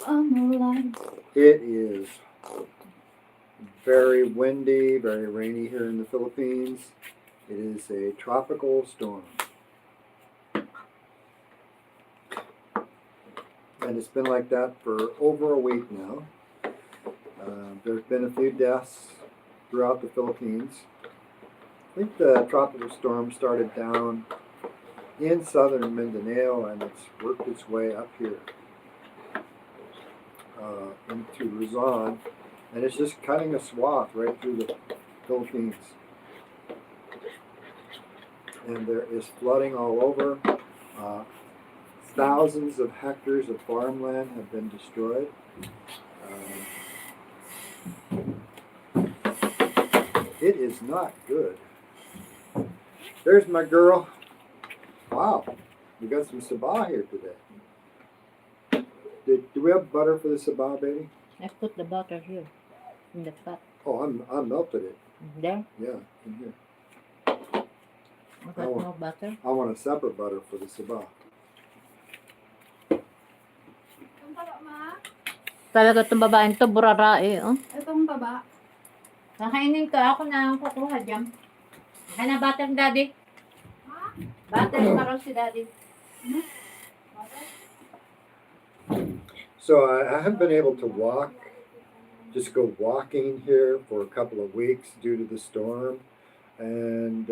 It is very windy, very rainy here in the Philippines. It is a tropical storm. And it's been like that for over a week now. There's been a few deaths throughout the Philippines. I think the tropical storm started down in southern Mindanao and it's worked its way up here into Luzon, and it's just cutting a swath right through the Philippines. And there is flooding all over. Thousands of hectares of farmland have been destroyed. It is not good. There's my girl. Wow, we got some sabah here today. Do we have butter for the sabah, baby? I put the butter here in the pot. Oh, I melted it. There? Yeah, in here. I got no butter. I want a separate butter for the sabah. Talaga itong babaeng to, burarae, oh. Itong baba. Kakainin ka, ako na ang kukuha dyan. Kaya na butter, daddy. Butter para si daddy. So I haven't been able to just go walking here for a couple of weeks due to the storm. And,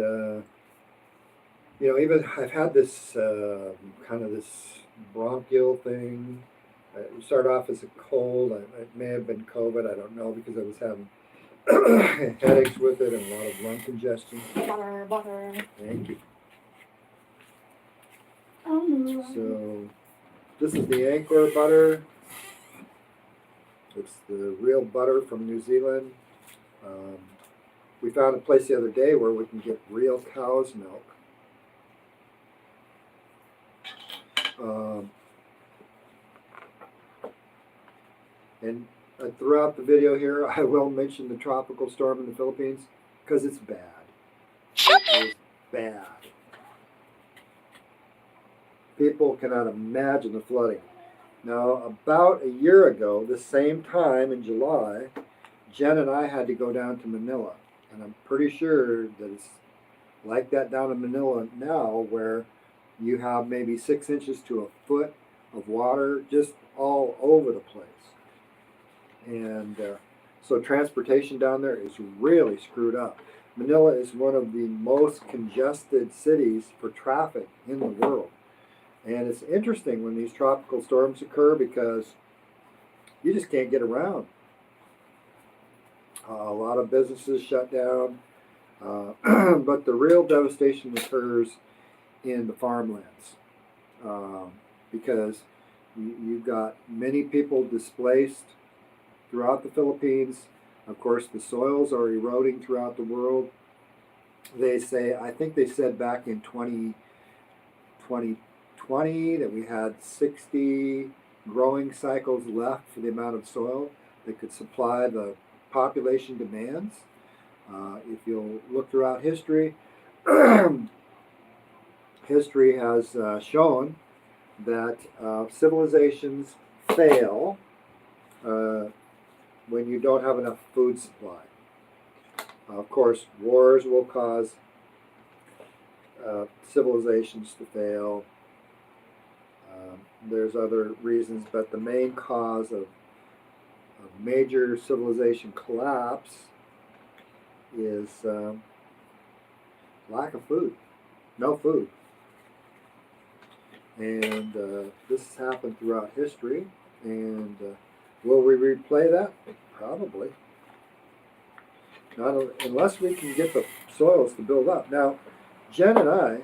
even I've had this kind of this bronchial thing. It started off as a cold. It may have been COVID. I don't know because I was having headaches with it and a lot of lung congestion. Butter. Thank you. Oh, So this is the Angkor butter. It's the real butter from New Zealand. We found a place the other day where we can get real cow's milk. And throughout the video here, I will mention the tropical storm in the Philippines because it's bad. It is bad. People cannot imagine the flooding. Now, about a year ago, the same time in July, Jen and I had to go down to Manila. And I'm pretty sure that it's like that down in Manila now, where you have maybe 6 inches to a foot of water just all over the place. And so transportation down there is really screwed up. Manila is one of the most congested cities for traffic in the world. And it's interesting when these tropical storms occur because you just can't get around. A lot of businesses shut down, but the real devastation occurs in the farmlands because you've got many people displaced throughout the Philippines. Of course, the soils are eroding throughout the world. They say, I think they said back in 2020 that we had 60 growing cycles left for the amount of soil that could supply the population demands. If you'll look throughout history, history has shown that civilizations fail when you don't have enough food supply. Of course, wars will cause civilizations to fail. There's other reasons, but the main cause of major civilization collapse is lack of food, no food. And this has happened throughout history, and will we replay that? Probably. Not unless we can get the soils to build up. Now, Jen and I,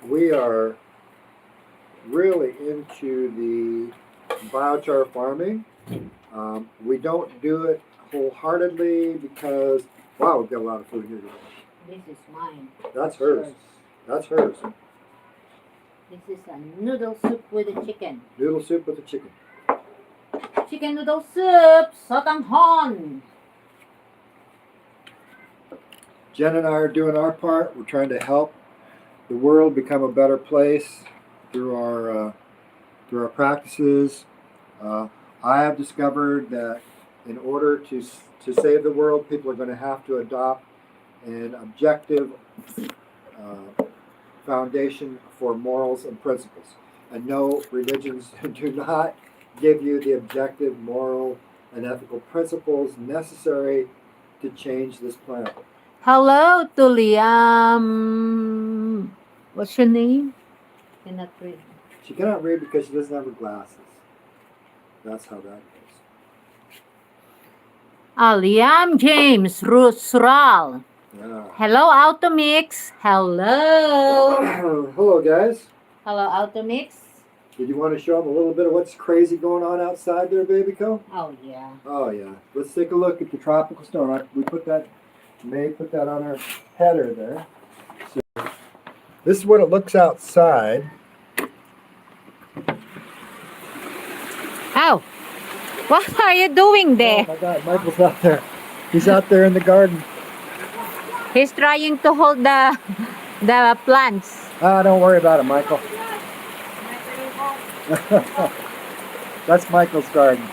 we are really into the biochar farming. We don't do it wholeheartedly because, wow, we've got a lot of food here today. This is mine. That's hers. That's hers. This is a noodle soup with a chicken. Noodle soup with the chicken. Chicken noodle soup, sotanghon. Jen and I are doing our part. We're trying to help the world become a better place through our through our practices. I have discovered that in order to save the world, people are going to have to adopt an objective foundation for morals and principles. And no, religions do not give you the objective moral and ethical principles necessary to change this planet. Hello to Liam. What's your name? Cannot read. She cannot read because she doesn't have her glasses. That's how that goes. Liam James Rusral. Yeah. Hello, Automix. Hello. Hello, guys. Hello, Automix. Did you want to show them a little bit of what's crazy going on outside there, baby co? Oh, yeah. Oh, yeah. Let's take a look at the tropical storm. We put that, May put that on our header there. So, this is what it looks outside. Oh, what are you doing Oh, there? my God. Michael's out there. He's out there in the garden. He's trying to hold the plants. Ah, don't worry about it, Michael. That's Michael's garden.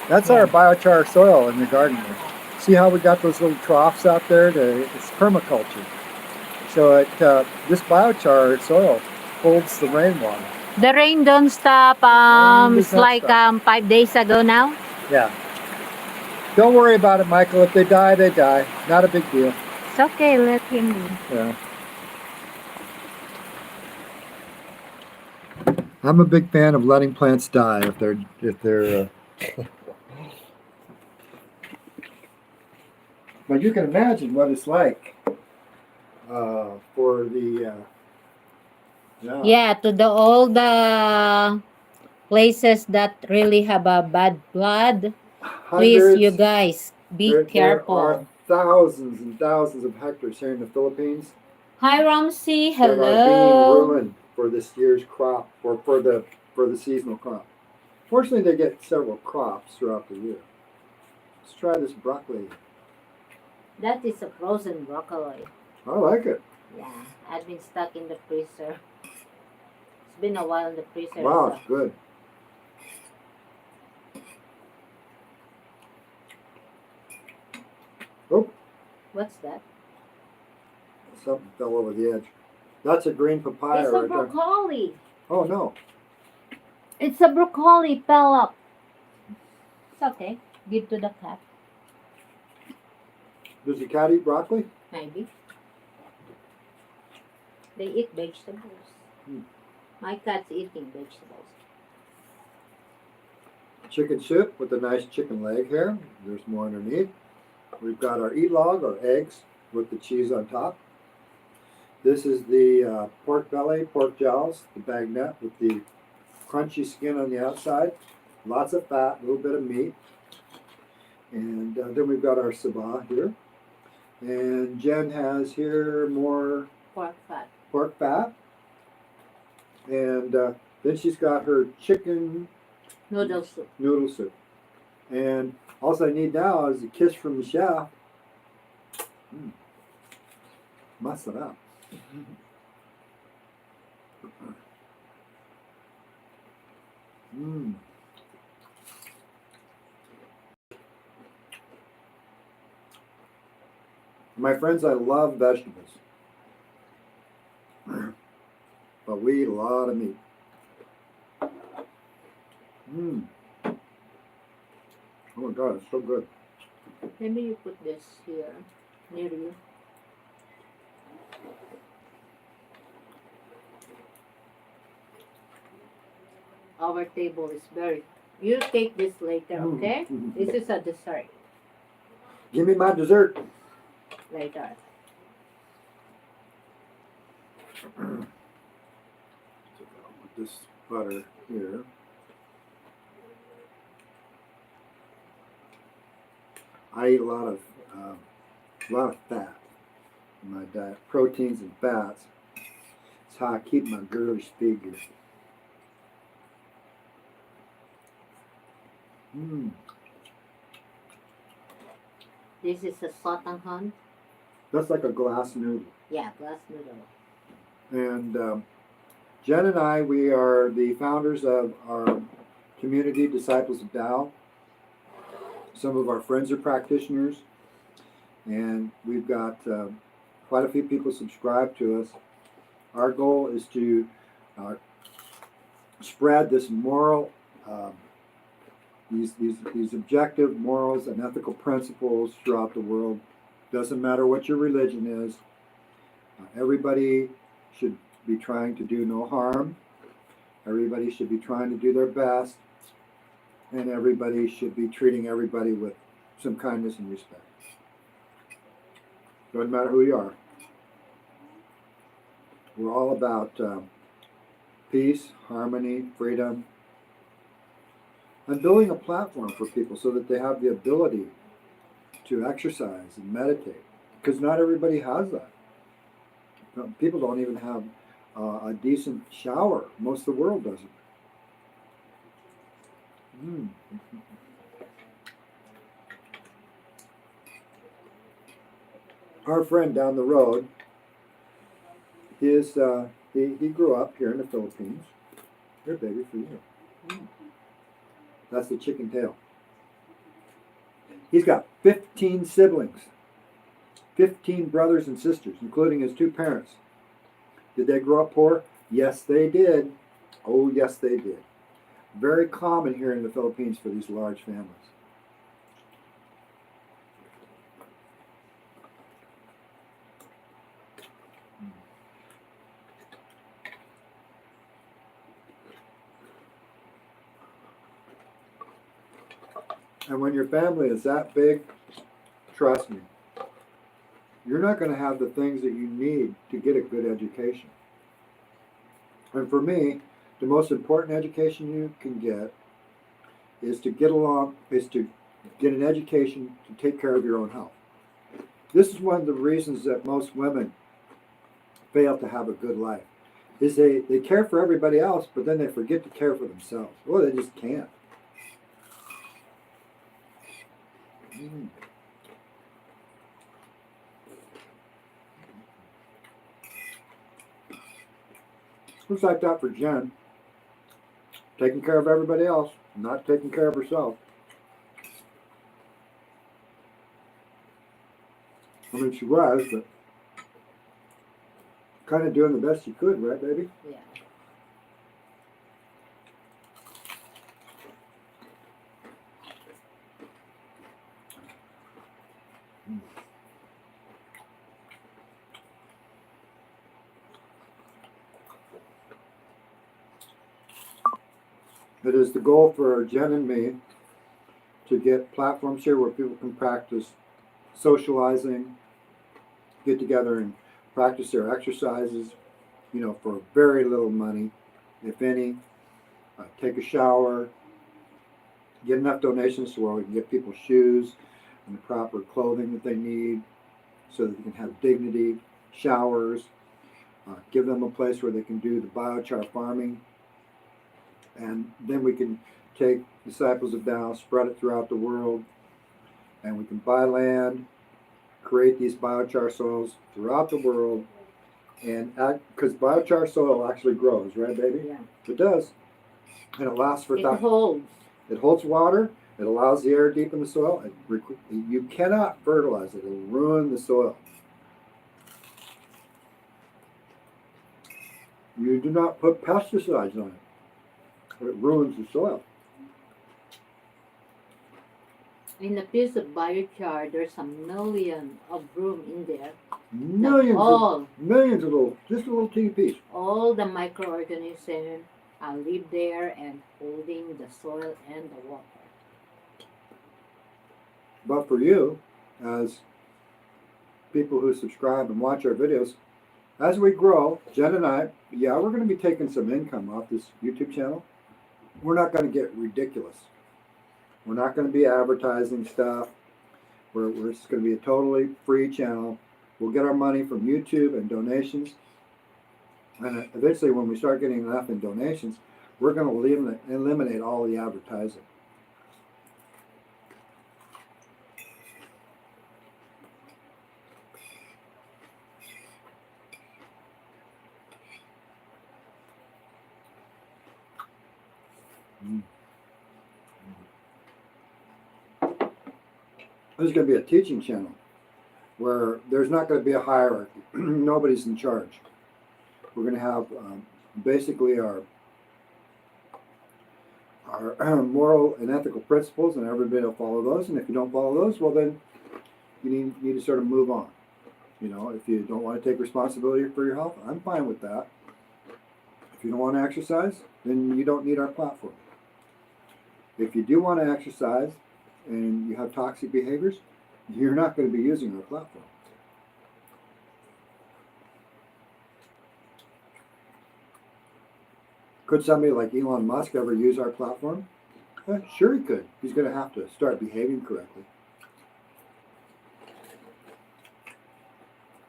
That's our biochar soil in the garden there. See how we got those little troughs out there? It's permaculture. So this biochar soil holds the rainwater. The rain don't stop. It's like 5 days ago now. Yeah. Don't worry about it, Michael. If they die, they die. Not a big deal. It's okay. Let him be. Yeah. I'm a big fan of letting plants die if they're. But you can imagine what it's like for the. Yeah, to all the places that really have a bad blood. Please, you guys, be careful. There are thousands and thousands of hectares here in the Philippines Hi, Ramsey. that are being Hello. ruined for this year's crop or for the seasonal crop. Fortunately, they get several crops throughout the year. Let's try this broccoli. That is a frozen broccoli. I like it. Yeah, I've been stuck in the freezer. It's been a while in the freezer. Wow, so- it's good. Oh, What's that? something fell over the edge. That's a green papaya It's a right there. broccoli. Oh no. It's a broccoli fell up. It's okay. Give to the cat, Does the cat eat broccoli? maybe. They eat vegetables. Hmm. My cat's eating vegetables. Chicken soup with a nice chicken leg here. There's more underneath. We've got our e-log, or eggs, with the cheese on top. This is the pork belly, pork jowls, the bagnette with the crunchy skin on the outside. Lots of fat, a little bit of meat. And then we've got our sabah here. And Jen has here more Pork fat. pork fat. And then she's got her chicken Noodle soup. noodle soup. And all I need now is a kiss from the chef. Masarap. Mm. My friends, I love vegetables. But we eat a lot of meat. Mm. Oh my God, it's so good. Maybe you put this here near you. Our table is very. You take this later, okay? This is a dessert Give me my dessert. later. Put this butter here. I eat a lot of fat in my diet, proteins and fats. It's how I keep my girlish figure. Mm. This is a sotanghon. That's like a glass noodle. Yeah, glass noodle. And Jen and I, we are the founders of our community, Disciples of Tao. Some of our friends are practitioners, and we've got quite a few people subscribe to us. Our goal is to spread this moral, these objective morals and ethical principles throughout the world. Doesn't matter what your religion is. Everybody should be trying to do no harm. Everybody should be trying to do their best. And everybody should be treating everybody with some kindness and respect. Doesn't matter who you are. We're all about peace, harmony, freedom, and building a platform for people so that they have the ability to exercise and meditate. Because not everybody has that. People don't even have a decent shower. Most of the world doesn't. Our friend down the road, he grew up here in the Philippines. Here, baby, for you. That's the chicken tail. He's got 15 siblings, 15 brothers and sisters, including his 2 parents. Did they grow up poor? Yes, they did. Oh, yes, they did. Very common here in the Philippines for these large families. And when your family is that big, trust me, you're not going to have the things that you need to get a good education. And for me, the most important education you can get is to get an education to take care of your own health. This is one of the reasons that most women fail to have a good life. Is they care for everybody else, but then they forget to care for themselves. Or they just can't. Looks like that for Jen. Taking care of everybody else, not taking care of herself. I mean, she was, but kind of doing the best she could, right, baby? Yeah. It is the goal for Jen and me to get platforms here where people can practice socializing, get together and practice their exercises, for very little money, if any. Take a shower, get enough donations to where we can get people shoes and the proper clothing that they need so that they can have dignity, showers, give them a place where they can do the biochar farming. And then we can take Disciples of Tao, spread it throughout the world, and we can buy land, create these biochar soils throughout the world, and because biochar soil actually grows, right, baby? Yeah. It does, and it lasts for It holds. It holds water. It allows the air deep in the soil. You cannot fertilize it; it'll ruin the soil. You do not put pesticides on it. It ruins the soil. In a piece of biochar, there's a million of room in there. Millions of just a little teeny piece. All the microorganisms live there and holding the soil and the water. But for you, as people who subscribe and watch our videos, as we grow, Jen and I, we're going to be taking some income off this YouTube channel. We're not going to get ridiculous. We're not going to be advertising stuff. We're just going to be a totally free channel. We'll get our money from YouTube and donations. And eventually, when we start getting enough in donations, we're going to eliminate all the advertising. Mm. There's going to be a teaching channel where there's not going to be a hierarchy. Nobody's in charge. We're going to have basically our moral and ethical principles, and everybody will follow those. And if you don't follow those, well, then you need to sort of move on. You know, if you don't want to take responsibility for your health, I'm fine with that. If you don't want to exercise, then you don't need our platform. If you do want to exercise and you have toxic behaviors, you're not going to be using our platform. Could somebody like Elon Musk ever use our platform? Sure he could. He's going to have to start behaving correctly.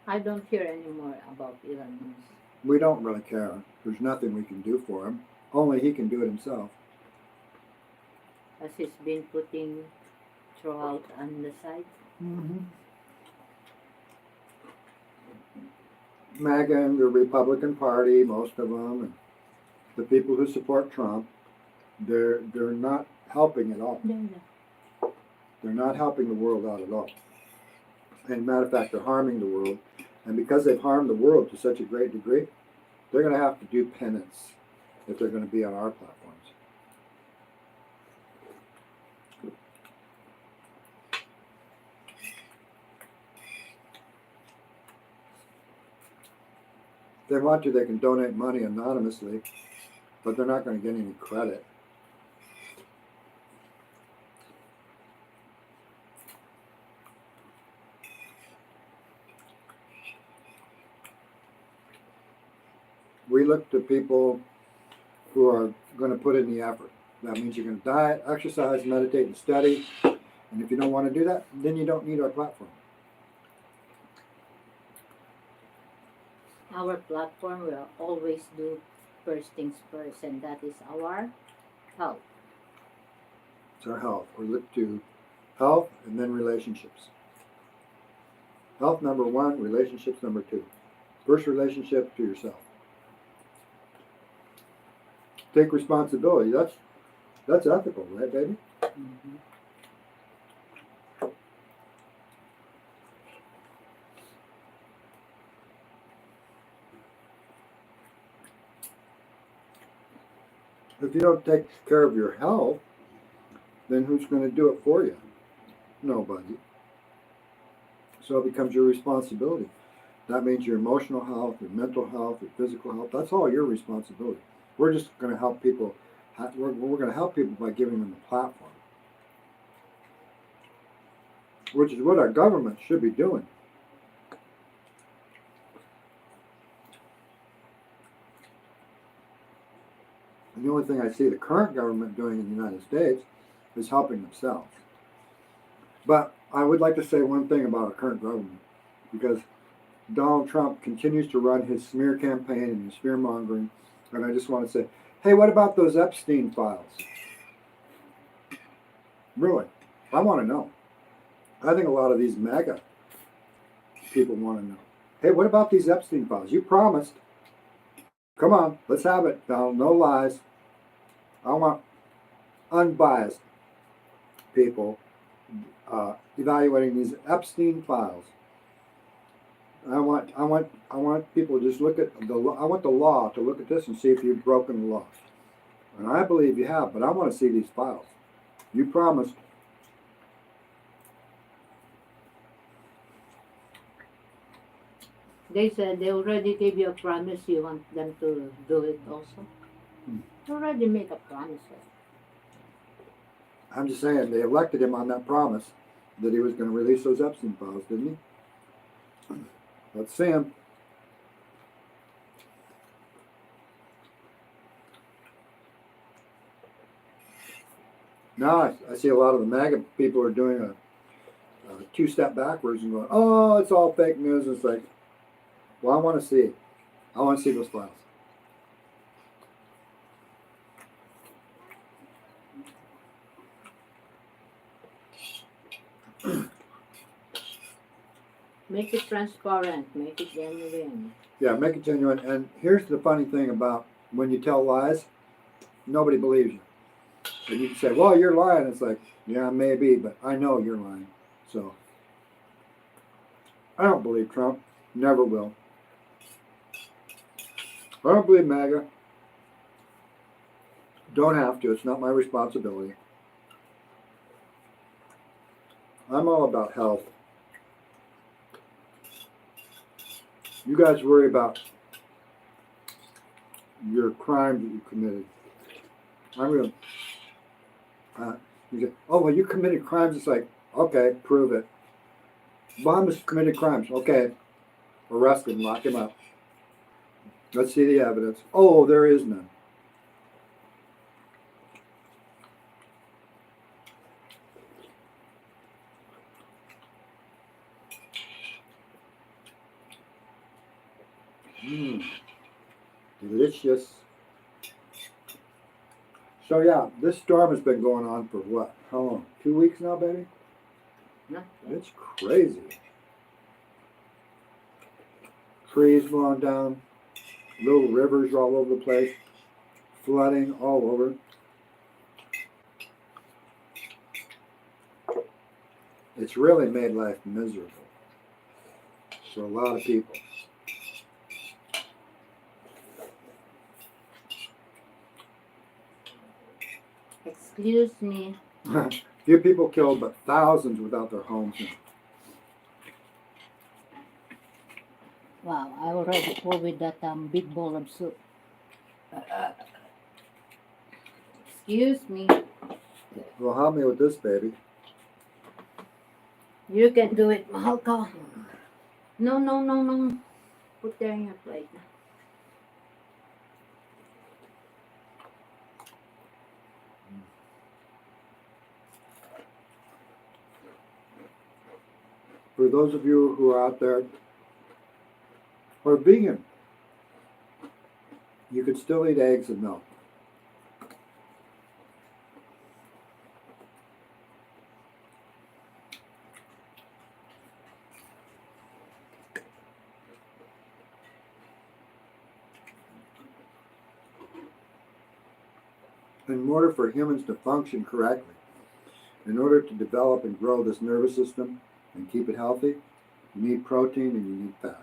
I don't hear anymore about Elon Musk. We don't really care. There's nothing we can do for him. Only he can do it himself. As he's been putting throughout on the side. Mm-hmm. MAGA and the Republican Party, most of them, and the people who support Trump, they're not helping at all. They're not helping the world out at all. And matter of fact, they're harming the world. And because they've harmed the world to such a great degree, they're going to have to do penance if they're going to be on our platforms. If they want to, they can donate money anonymously, but they're not going to get any credit. We look to people who are going to put in the effort. That means you're going to diet, exercise, meditate, and study. And if you don't want to do that, then you don't need our platform. Our platform will always do first things first, and that is our health. It's our health. We look to health and then relationships. Health number one, relationships number two. First relationship to yourself. Take responsibility. That's ethical, right, baby? Mm-hmm. If you don't take care of your health, then who's going to do it for you? Nobody. So it becomes your responsibility. That means your emotional health, your mental health, your physical health. That's all your responsibility. We're just going to help people. We're going to help people by giving them a platform, which is what our government should be doing. And the only thing I see the current government doing in the United States is helping themselves. But I would like to say one thing about our current government, because Donald Trump continues to run his smear campaign and his fear mongering. And I just want to say, hey, what about those Epstein files? Really, I want to know. I think a lot of these MAGA people want to know. Hey, what about these Epstein files? You promised. Come on, let's have it, Donald. No lies. I want unbiased people evaluating these Epstein files. I want people to just look at the law. I want the law to look at this and see if you've broken the law. And I believe you have, but I want to see these files. You promised. They said they already gave you a promise. You want them to do it also? They already make a promise. I'm just saying, they elected him on that promise that he was going to release those Epstein files, didn't he? Let's see him. Now I see a lot of the MAGA people are doing a two-step backwards and going, oh, it's all fake news. It's like, well, I want to see it. I want to see those files. Make it transparent. Make it genuine. Yeah, make it genuine. And here's the funny thing about when you tell lies, nobody believes you. And you can say, well, you're lying. It's like, yeah, maybe, but I know you're lying. So I don't believe Trump. Never will. I don't believe MAGA. Don't have to. It's not my responsibility. I'm all about health. You guys worry about your crime that you committed. I'm going to, you say, oh, well, you committed crimes. It's like, okay, prove it. Obama's committed crimes. Okay, arrest him, lock him up. Let's see the evidence. Oh, there is none. Delicious. So yeah, this storm has been going on for what? How long? 2 weeks now, baby? No. It's crazy. Trees blowing down, little rivers all over the place, flooding all over. It's really made life miserable for a lot of people. Excuse me. Few people killed, but thousands without their homes. Wow, I already pour with that big bowl of soup. Excuse me. Well, help me with this, baby. You can do it, Malcolm. No, no, no, no. Put there in your plate. For those of you who are out there who are vegan, you could still eat eggs and milk. In order for humans to function correctly, in order to develop and grow this nervous system and keep it healthy, you need protein and you need fats.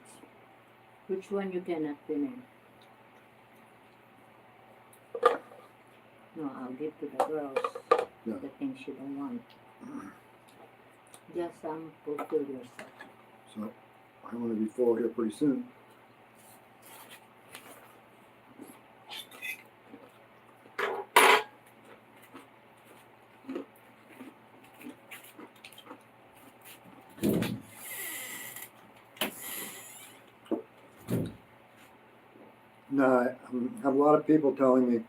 Which one you cannot finish? No, I'll give to the girls Yeah. the things you don't want. Just fulfill yourself. So I'm going to be full here pretty soon. Now, I have a lot of people telling me,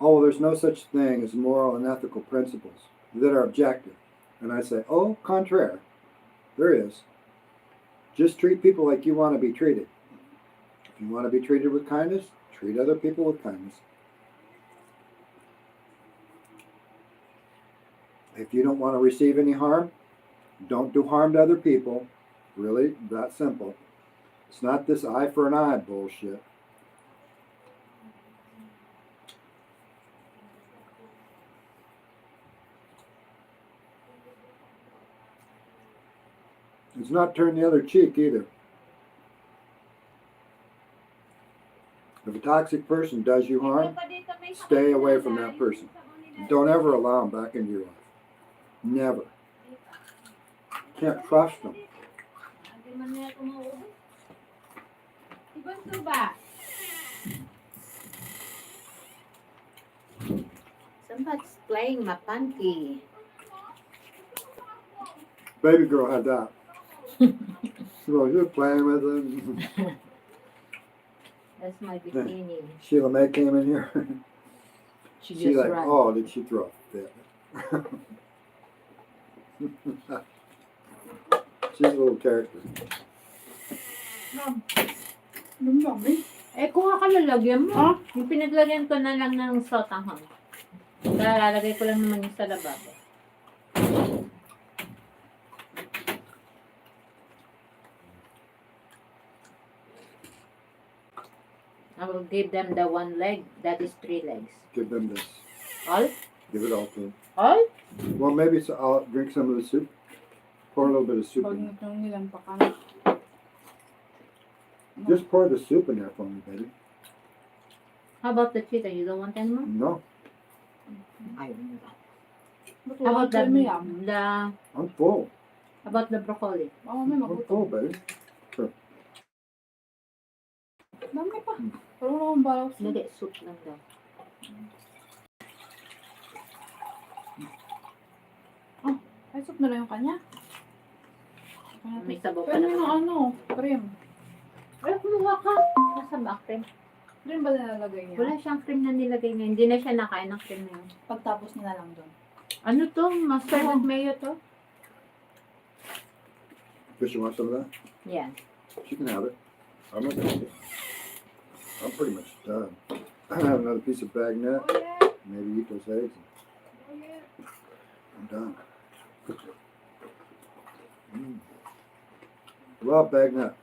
oh, there's no such thing as moral and ethical principles that are objective. And I say, oh, contraire, there is. Just treat people like you want to be treated. If you want to be treated with kindness, treat other people with kindness. If you don't want to receive any harm, don't do harm to other people. Really, that simple. It's not this eye for an eye bullshit. It's not turn the other cheek either. If a toxic person does you harm, stay away from that person. Don't ever allow them back into your life. Never. Can't trust them. Somebody's playing my panty. Baby girl had that. So you're playing with them. That's my bikini. Sheila May came in here. She She's just like, ran. oh, did she throw a fit? She's a little character. Eh, kung lalagyan mo. Yung pinaglagyan ko na lang ng sotahon. Lalagay ko lang naman yung sa lababo. I will give them the one leg. That is 3 legs. Give them this. All? Give it all to him. All? Well, maybe so I'll drink some of the soup. Pour a little bit of soup Pag in. nitong nilampakan. Just pour the soup in there for me, baby. How about the chicken? You don't want anymore? No, I Ba't How wala about kang yam? the I'm full. how about the broccoli? Baka may I'm magutom. full, baby. Dami pa. Pero wala akong balak sa. Hindi, soup lang daw. Ay, soup na lang yung kanya. May sabaw pa Pero yung naman. ano, cream. Ay, kumuha ka. Nasaan ba ang cream? Cream ba nilalagay niya? Wala siyang cream na nilagay niya. Hindi na siya nakain ng cream na yun. Pagtapos na lang doon. Ano to? Mustard with mayo to? Does she want some of that? Yeah. She can have it. I'm not gonna eat it. I'm pretty much done. I have another piece of bagnut. Maybe eat those eggs. I'm done. Love bagnut.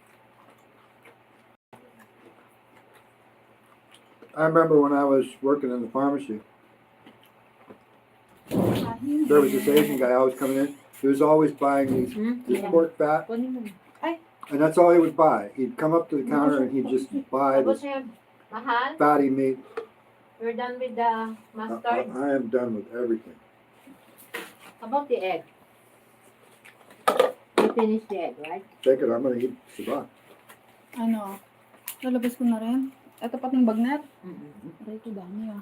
I remember when I was working in the pharmacy, there was this Asian guy always coming in. He was always buying this pork fat, Kunin mo. and that's all he would buy. He'd come up to the counter and he'd just buy Tapos this yung mahal, fatty meat. you're done with the mustard. I am done with everything. How about the egg? You finished the egg, right? Take it. I'm gonna eat sabak. Ano? Lalabas ko na rin. Ito pating bagnet. Mm-hmm. Aray ko dami ah.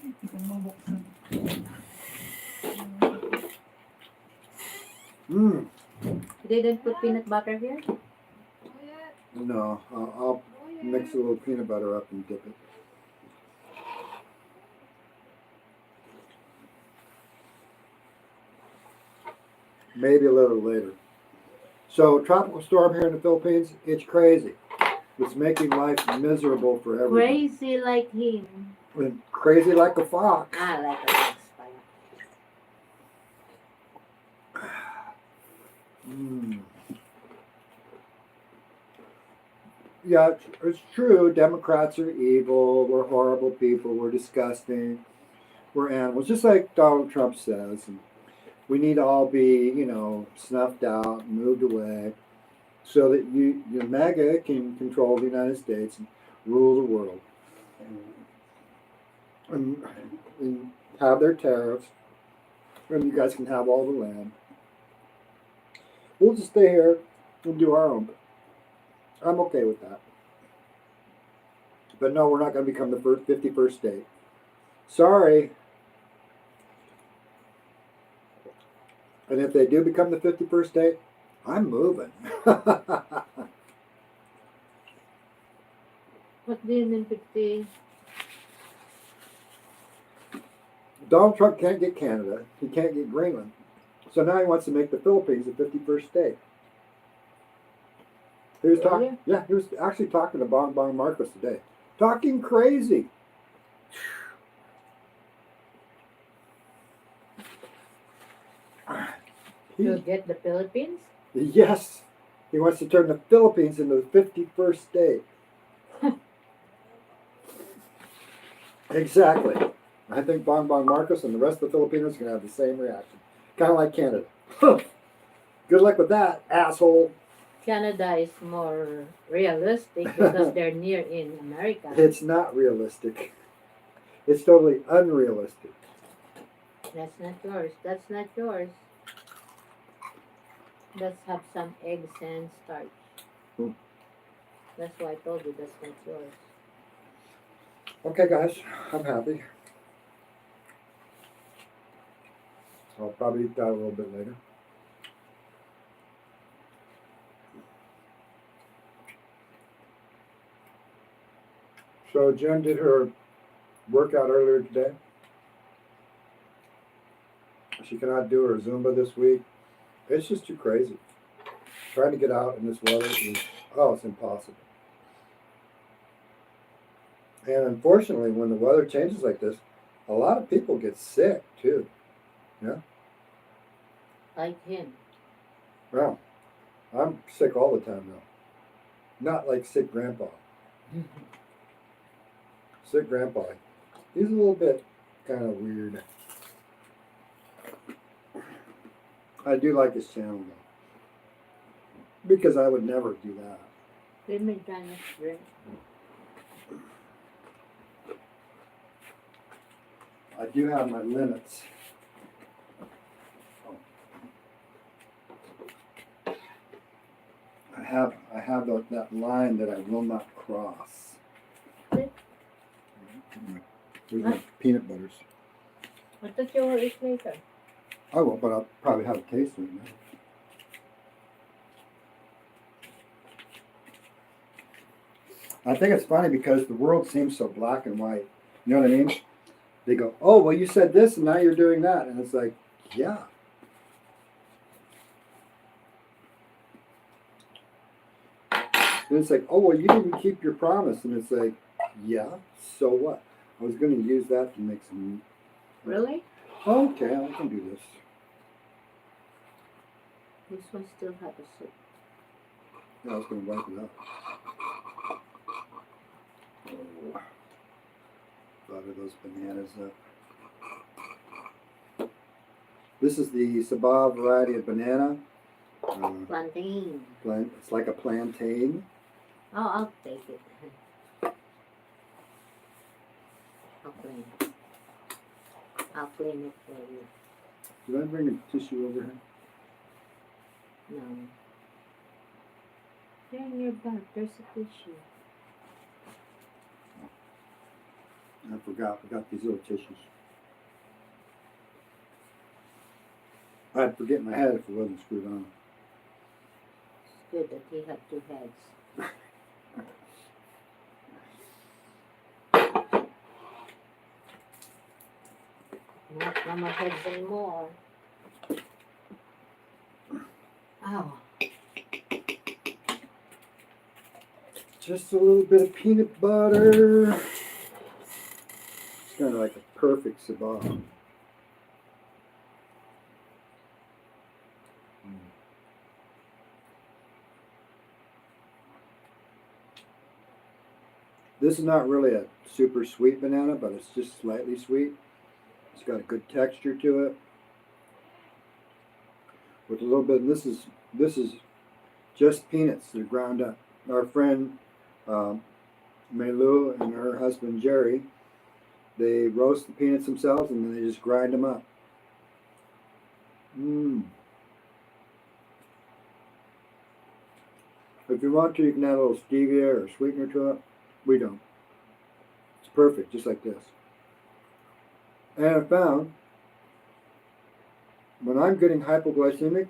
Hindi ko mabuksan. Mm. You didn't put peanut butter here? No, I'll mix a little peanut butter up and dip it. Maybe a little later. So, tropical storm here in the Philippines, it's crazy. It's making life miserable for everyone. Crazy like him. And crazy like a fox. Ah, like a fox pala. Mm. Yeah, it's true. Democrats are evil. We're horrible people. We're disgusting. We're animals, just like Donald Trump says. And we need to all be, snuffed out and moved away so that MAGA can control the United States and rule the world. And have their tariffs. And you guys can have all the land. We'll just stay here and do our own. I'm okay with that. But no, we're not going to become the 51st state. Sorry. And if they do become the 51st state, I'm moving. What do you mean 50? Donald Trump can't get Canada. He can't get Greenland. So now he wants to make the Philippines the 51st state. He was talking. Really? Yeah, he was actually talking to Bongbong Marcos today. Talking crazy. To get the Philippines? Yes, he wants to turn the Philippines into the 51st state. Exactly. I think Bongbong Marcos and the rest of the Filipinos are going to have the same reaction. Kind of like Canada. Good luck with that, asshole. Canada is more realistic because they're near in America. It's not realistic. It's totally unrealistic. That's not yours. That's not yours. Let's have some eggs and starch. That's why I told you that's not yours. Okay, guys, I'm happy. I'll probably eat that a little bit later. So Jen did her workout earlier today. She cannot do her Zumba this week. It's just too crazy. Trying to get out in this weather is, it's impossible. And unfortunately, when the weather changes like this, a lot of people get sick too. Yeah? Like him. Well, I'm sick all the time now. Not like sick grandpa. Sick grandpa. He's a little bit kind of weird. I do like his channel though. Because I would never do that. Give me Janice drink. I do have my limits. I have that line that I will not cross. Okay. There's my peanut butters. I thought you will eat later. I will, but I'll probably have a taste of it now. I think it's funny because the world seems so black and white. You know what I mean? They go, oh, well, you said this and now you're doing that. And it's like, yeah. And it's like, oh, well, you didn't keep your promise. And it's like, yeah, so what? I was going to use that to make some. Really? Okay, I can do this. This one still has a soup. Yeah, I was going to wipe it up. Oh, butter those bananas up. This is the Sabah variety of banana. Plantain. It's like a plantain. Oh, I'll take it. I'll clean it. I'll clean it for you. Did I bring a tissue over here? No. There in your bag, there's a tissue. I forgot these little tissues. I'd forget my head if it wasn't screwed on. It's good that he had two heads. Not mama heads anymore. Oh. Just a little bit of peanut butter. It's kind of like a perfect Sabah. This is not really a super sweet banana, but it's just slightly sweet. It's got a good texture to it. With a little bit, and this is just peanuts. They're ground up. Our friend Melu and her husband Jerry, they roast the peanuts themselves and then they just grind them up. If you want to, you can add a little stevia or sweetener to it. We don't. It's perfect, just like this. And I found when I'm getting hypoglycemic,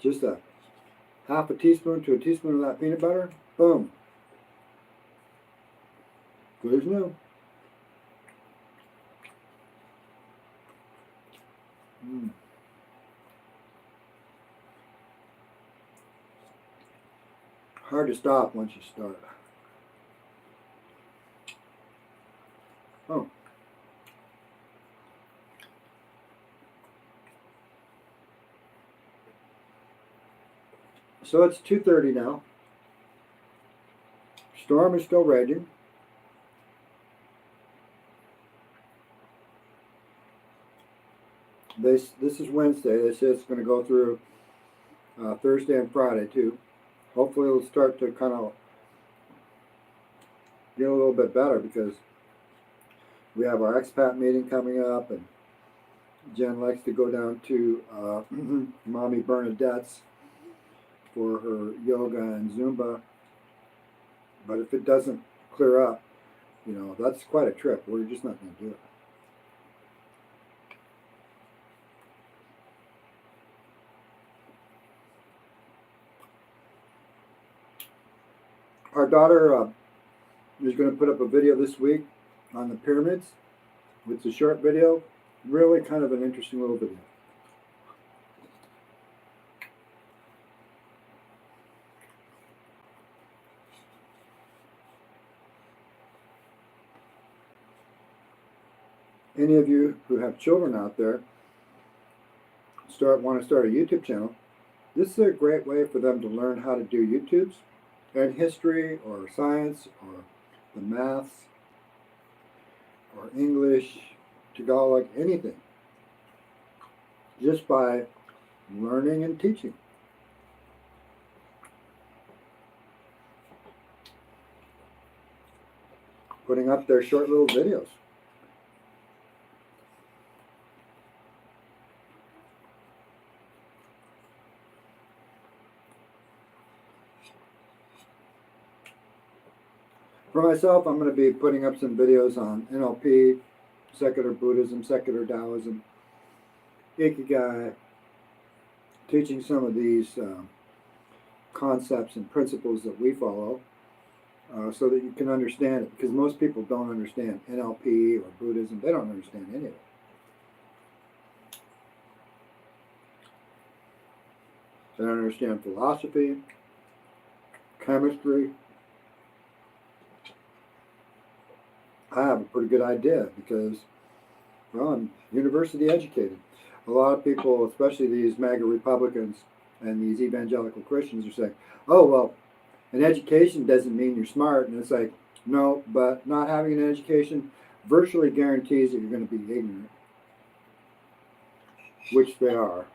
just a half a teaspoon to a teaspoon of that peanut butter, boom. Good as new. Hard to stop once you start. Oh. So it's 2:30 now. Storm is still raging. This is Wednesday. They say it's going to go through Thursday and Friday too. Hopefully it'll start to kind of get a little bit better because we have our expat meeting coming up and Jen likes to go down to Mommy Bernadette's for her yoga and Zumba. But if it doesn't clear up, you know, that's quite a trip. We're just not going to do it. Our daughter is going to put up a video this week on the pyramids. It's a short video, really kind of an interesting little video. Any of you who have children out there want to start a YouTube channel, This is a great way for them to learn how to do YouTubes and history or science or the maths or English, Tagalog, anything. Just by learning and teaching. Putting up their short little videos. For myself, I'm going to be putting up some videos on NLP, secular Buddhism, secular Taoism, Ikigai, teaching some of these concepts and principles that we follow so that you can understand it. Because most people don't understand NLP or Buddhism. They don't understand any of it. They don't understand philosophy, chemistry. I have a pretty good idea because, well, I'm university educated. A lot of people, especially these MAGA Republicans and these evangelical Christians, are saying, oh, well, an education doesn't mean you're smart. And it's like, no, but not having an education virtually guarantees that you're going to be ignorant, which they are.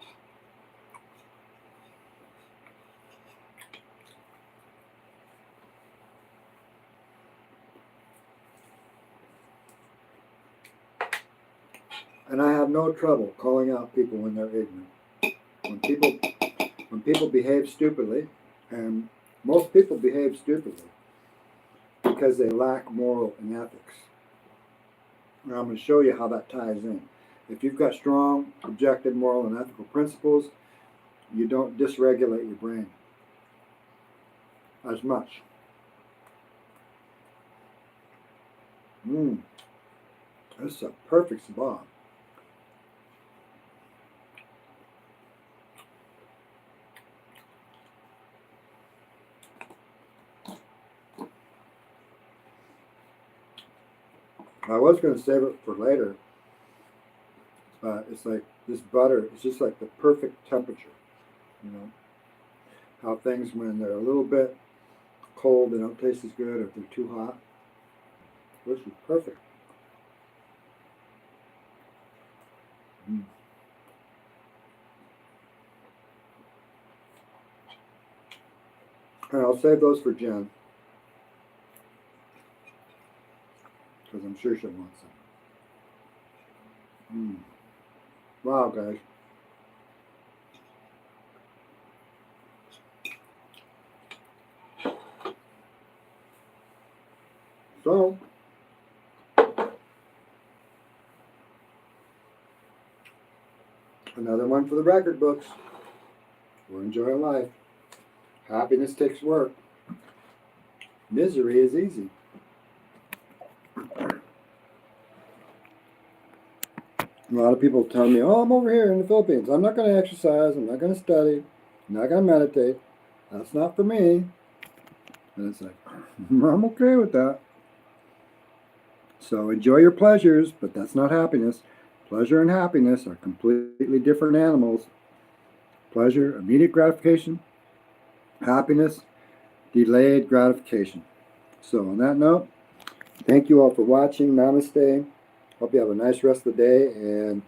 And I have no trouble calling out people when they're ignorant. When people behave stupidly, and most people behave stupidly because they lack moral and ethics. And I'm going to show you how that ties in. If you've got strong, objective, moral, and ethical principles, you don't dysregulate your brain as much. This is a perfect sabah. I was going to save it for later, but it's like this butter, it's just like the perfect temperature, you know. How things, when they're a little bit cold, they don't taste as good, or if they're too hot. This is perfect. And I'll save those for Jen, because I'm sure she'll want some. Wow, guys. So, another one for the record books. We're enjoying life. Happiness takes work. Misery is easy. A lot of people tell me, oh, I'm over here in the Philippines. I'm not going to exercise. I'm not going to study. I'm not going to meditate. That's not for me. And it's like, I'm okay with that. So enjoy your pleasures, but that's not happiness. Pleasure and happiness are completely different animals. Pleasure, immediate gratification. Happiness, delayed gratification. So on that note, thank you all for watching. Namaste. Hope you have a nice rest of the day, and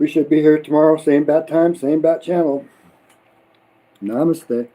we should be here tomorrow, same bat time, same bat channel. Namaste.